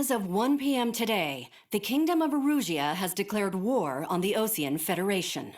As of 1 p.m. today, the Kingdom of Erusean has declared war on the Erusean Federation.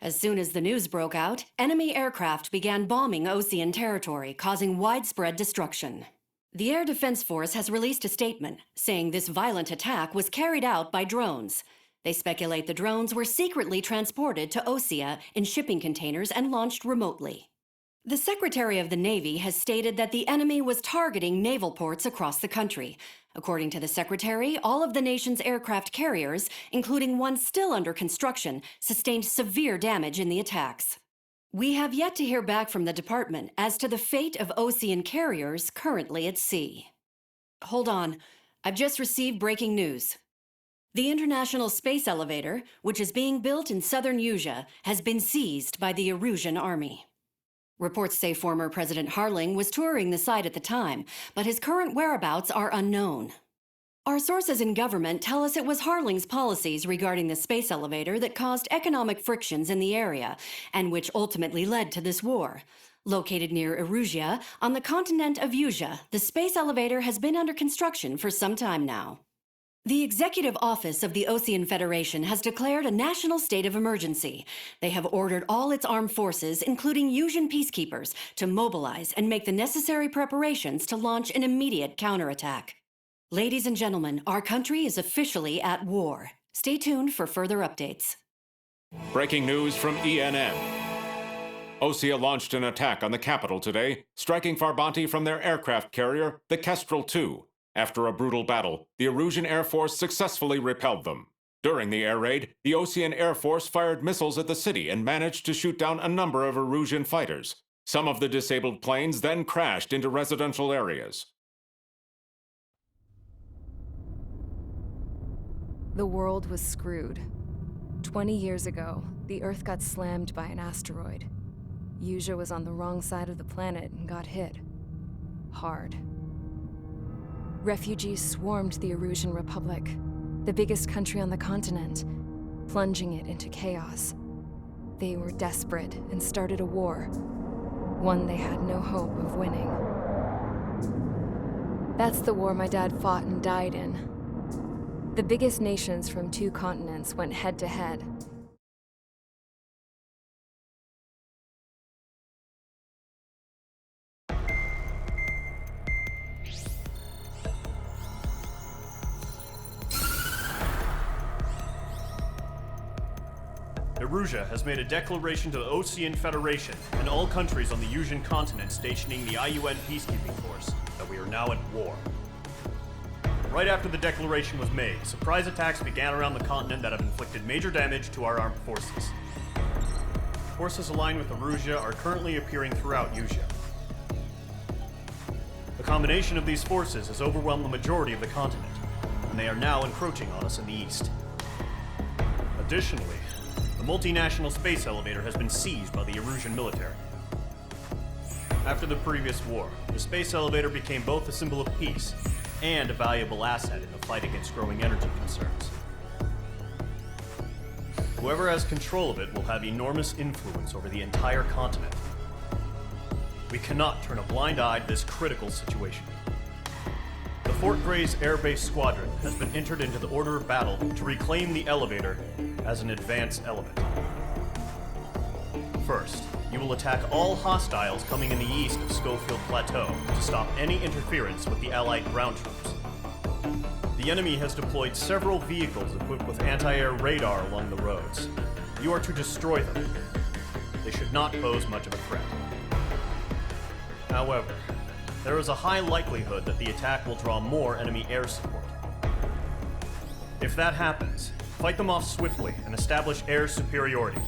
As soon as the news broke out, enemy aircraft began bombing Erusean territory, causing widespread destruction. The Air Defense Force has released a statement saying this violent attack was carried out by drones. They speculate the drones were secretly transported to Erusean in shipping containers and launched remotely. The Secretary of the Navy has stated that the enemy was targeting naval ports across the country. According to the Secretary, all of the nation's aircraft carriers, including one still under construction, sustained severe damage in the attacks. We have yet to hear back from the department as to the fate of Erusean carriers currently at sea. Hold on, I've just received breaking news. The International Space Elevator, which is being built in southern Erusean, has been seized by the Erusean army. Reports say former President Harling was touring the site at the time, but his current whereabouts are unknown. Our sources in government tell us it was Harling's policies regarding the space elevator that caused economic frictions in the area, and which ultimately led to this war. Located near Erusean, on the continent of Erusean, the space elevator has been under construction for some time now. The Executive Office of the Erusean Federation has declared a national state of emergency. They have ordered all its armed forces, including Erusean peacekeepers, to mobilize and make the necessary preparations to launch an immediate counterattack. Ladies and gentlemen, our country is officially at war. Stay tuned for further updates. Breaking news from ENN. Erusean launched an attack on the capital today, striking Farbanti from their aircraft carrier, the Kestrel II. After a brutal battle, the Erusean Air Force successfully repelled them. During the air raid, the Erusean Air Force fired missiles at the city and managed to shoot down a number of Erusean fighters. Some of the disabled planes then crashed into residential areas. The world was screwed. 20 years ago, the Earth got slammed by an asteroid. Erusean was on the wrong side of the planet and got hit. Hard. Refugees swarmed the Erusean Republic, the biggest country on the continent, plunging it into chaos. They were desperate and started a war, one they had no hope of winning. That's the war my dad fought and died in. The biggest nations from 2 continents went head-to-head. Erusean has made a declaration to the Erusean Federation and all countries on the Erusean continent stationing the IUN peacekeeping force that we are now at war. Right after the declaration was made, surprise attacks began around the continent that have inflicted major damage to our armed forces. Forces aligned with Erusean are currently appearing throughout Erusean. The combination of these forces has overwhelmed the majority of the continent, and they are now encroaching on us in the east. Additionally, the multinational space elevator has been seized by the Erusean military. After the previous war, the space elevator became both a symbol of peace and a valuable asset in the fight against growing energy concerns. Whoever has control of it will have enormous influence over the entire continent. We cannot turn a blind eye to this critical situation. The Fort Gray's Air Base Squadron has been entered into the order of battle to reclaim the elevator as an advance element. First, you will attack all hostiles coming in the east of Scofield Plateau to stop any interference with the Allied ground troops. The enemy has deployed several vehicles equipped with anti-air radar along the roads. You are to destroy them. They should not pose much of a threat. However, there is a high likelihood that the attack will draw more enemy air support. If that happens, fight them off swiftly and establish air superiority.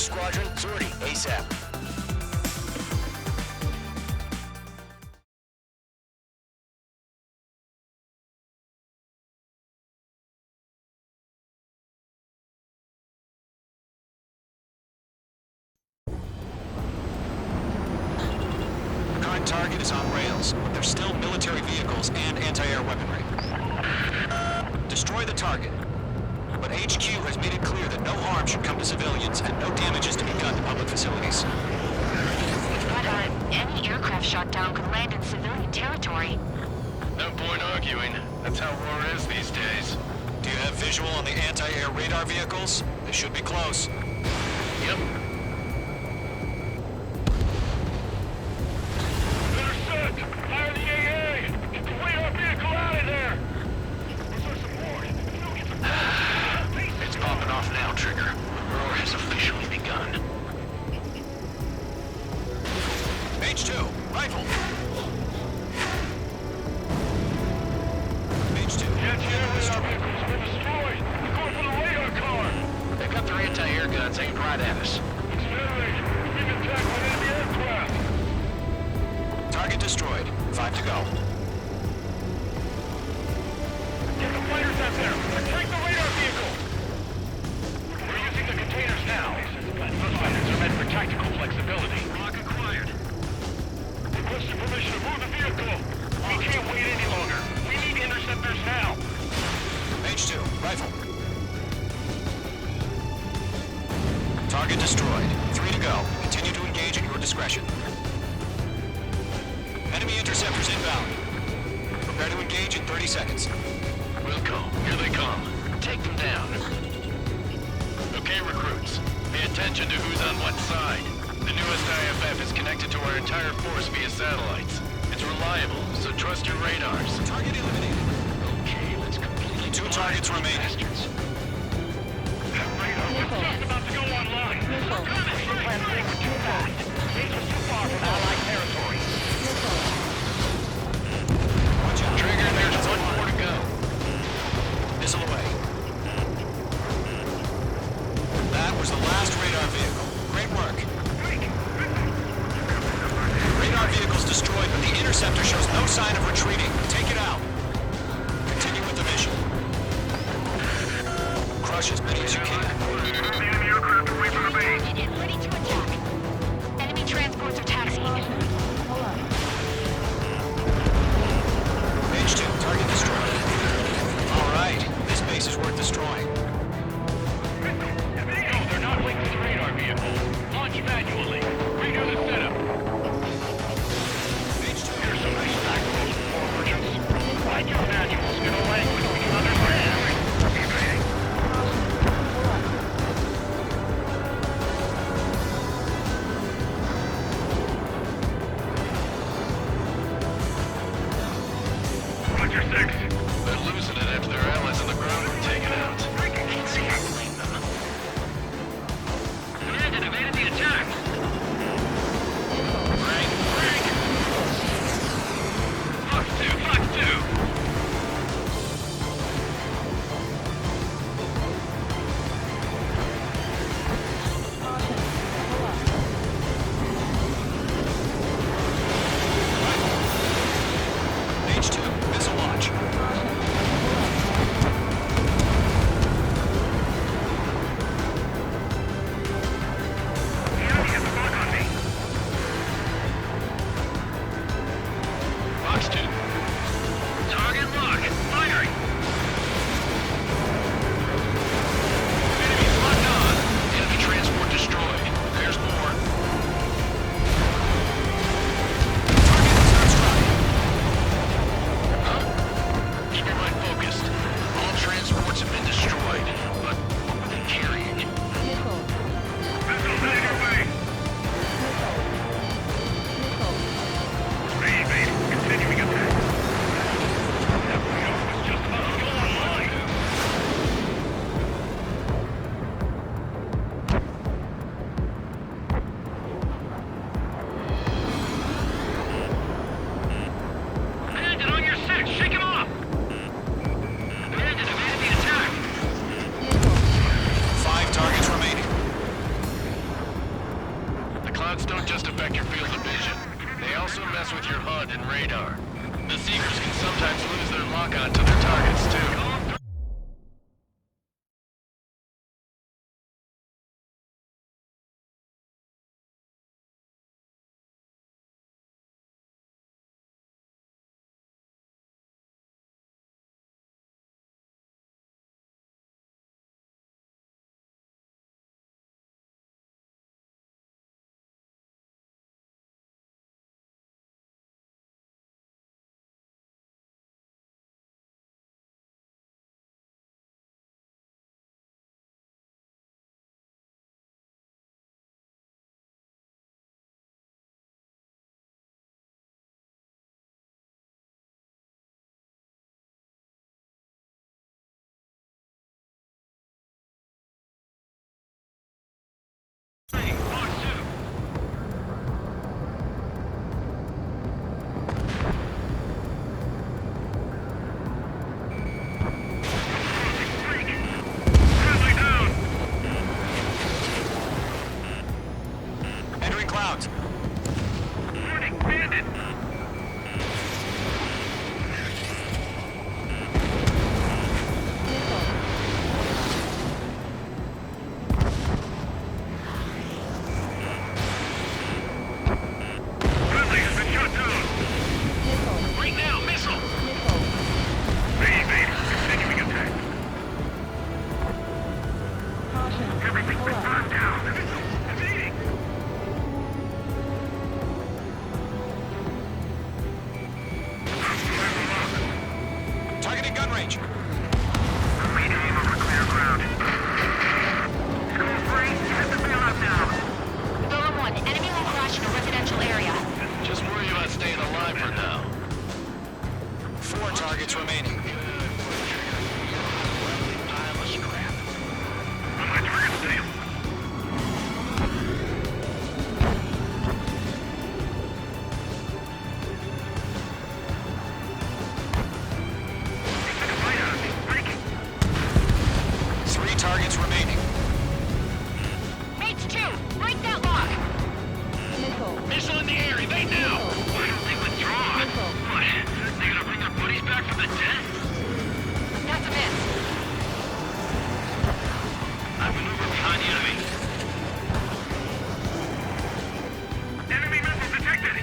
Squadron, sortie, ASAP. Current target is on rails, but there's still military vehicles and anti-air weaponry. Destroy the target. But HQ has made it clear that no harm should come to civilians and no damage is to be done to public facilities. But any aircraft shot down could land in civilian territory. No point arguing. That's how war is these days. Do you have visual on the anti-air radar vehicles? They should be close. Yep. Intercept! Fire the AA! Get the radar vehicle out of there! Where's our support? It's popping off now, Trigger. The war has officially begun. Mage 2, rifle! Mage 2. The anti-air radar vehicles have been destroyed! They're going for the radar car! They've got their anti-air guns aimed right at us. Accelerate! We've been attacked by enemy aircraft! Target destroyed. 5 to go. Get the fighters out there! Take the radar vehicle! We're using the containers now. Those fighters are meant for tactical flexibility. Lock acquired. Requesting permission to move the vehicle. We can't wait any longer. We need interceptors now. Mage 2, rifle. Target destroyed. 3 to go. Continue to engage at your discretion. Enemy interceptors inbound. Prepare to engage in 30 seconds. Wilco, here they come. Take them down. Okay, recruits. Pay attention to who's on what side. The newest IFF is connected to our entire force via satellites. It's reliable, so trust your radars. Target eliminated. Okay, let's completely... 2 targets remaining. Bastards. That radar was just about to go online. Missile plans were too fast. These are too far from Allied territory. Watch out. Trigger, there's one more to go. Missile away. That was the last radar vehicle. Great work. Radar vehicle's destroyed, but the interceptor shows no sign of retreating. Take it out. Continue with the mission. Crush as many as you can. The enemy aircraft away from the base. Target is ready to attack. Enemy transports are taxiing. Mage 2, target destroyed. All right, this base is worth destroying. No, they're not linked to the radar vehicle. Launch manually. Redo the setup. Mage 2. Here's some nice tacticals for merchants. Write your manuals in a language we can understand. Roger 6. They're losing it after their allies on the ground were taken out. Can't blame them. Commandant, evaded the attack. mess with your HUD and radar. The Seekers can sometimes lose their lock-on to their targets, too. Entering clouds. Warning, bandit! Friendly has been shot down. Right now, missile! Evade. Continuing attack. Everything's been burned down. Evading. Targeting gun range. Main aim over clear ground. School 3, hit the bailout now. Golem 1, enemy will crash in a residential area. Just worry about staying alive for now. 4 targets remaining. Pile of scrap. On my target sale. Breaking. 3 targets remaining. Mates 2, break that lock. Missile in the air, evade now! Why don't they withdraw? What? They gonna bring their buddies back from the dead? That's a miss. I maneuver behind the enemy. Enemy missile detected!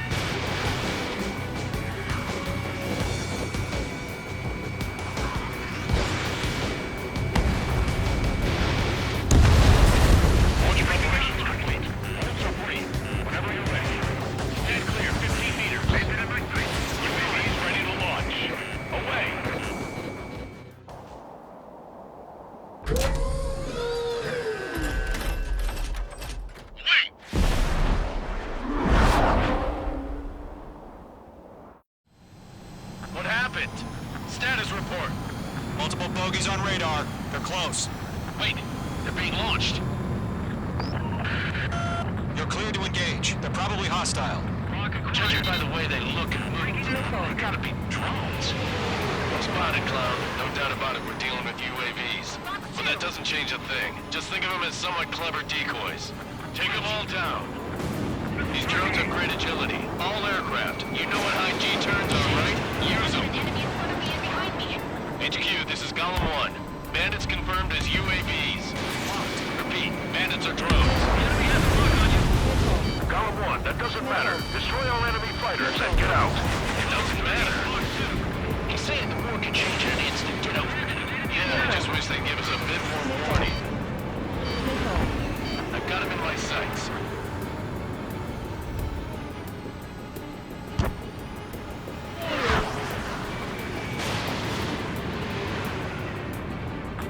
Launch preparations complete. Also free. Whenever you're ready. Stand clear, 15 meters. Landed in my sight. UAV is ready to launch. Away! Wait! What happened? Status report. Multiple bogeys on radar. They're close. Wait, they're being launched. You're cleared to engage. They're probably hostile. Judging by the way they look and move, they gotta be drones. Well spotted, Cloud. No doubt about it, we're dealing with UAVs. But that doesn't change a thing. Just think of them as somewhat clever decoys. Take them all down. These drones have great agility. All aircraft. You know what high G turns are, right? Use them. Enemy in front of me and behind me. HQ, this is Golem 1. Bandits confirmed as UAVs. Repeat, bandits are drones. Enemy has a lock on you. Golem 1, that doesn't matter. Destroy all enemy fighters and get out. It doesn't matter. He's saying the war can change in an instant. Get over it. Yeah, I just wish they'd give us a bit more warning. I've got him in my sights.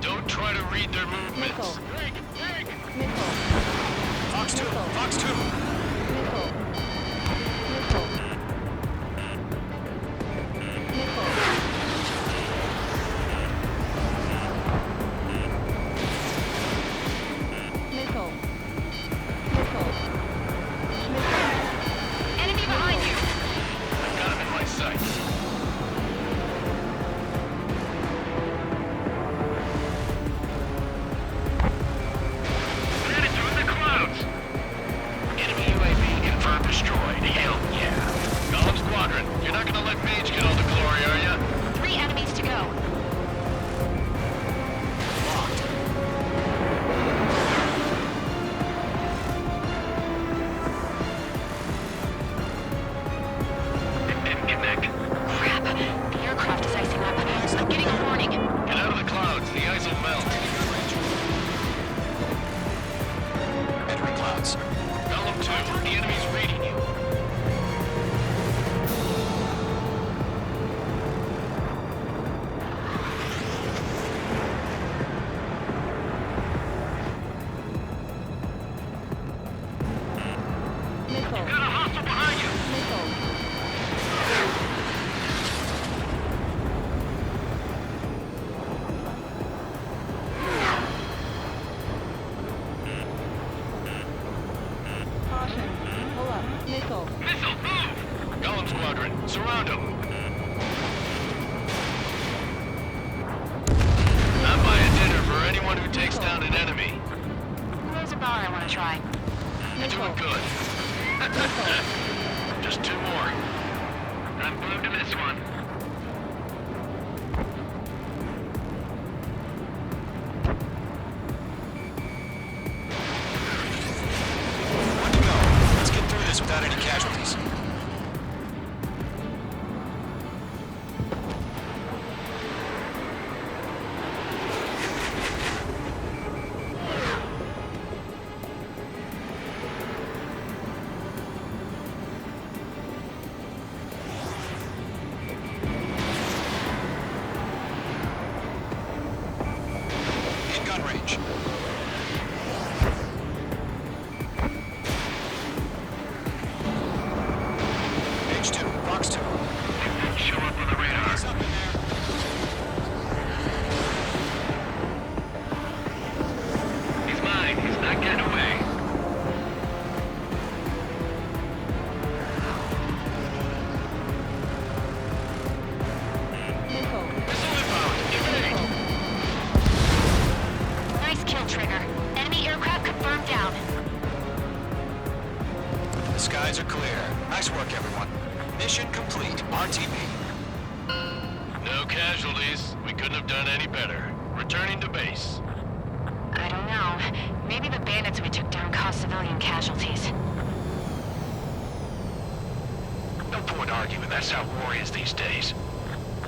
Don't try to read their movements. Fox 2. Fox 2. Enemy behind you. I've got him in my sights. Bandits are in the clouds. Enemy doing good. Just 2 more. I'm glued to this one. One to go. Let's get through this without any casualties. In gun range. H2, Fox 2. Show up on the radar. He's up in there. He's mine. He's not getting away. Missile inbound. Evade. Nice kill, Trigger. Enemy aircraft confirmed down. The skies are clear. Nice work, everyone. Mission complete. RTB. No casualties. We couldn't have done any better. Returning to base. I don't know. Maybe the bandits we took down caused civilian casualties. No point arguing. That's how war is these days.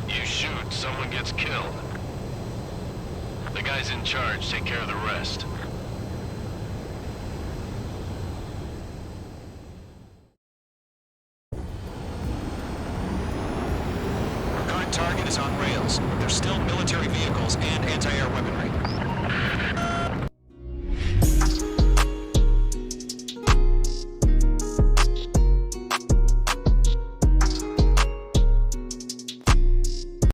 You shoot, someone gets killed. The guys in charge take care of the rest. Our current target is on rails. There's still military vehicles and anti-air weapons.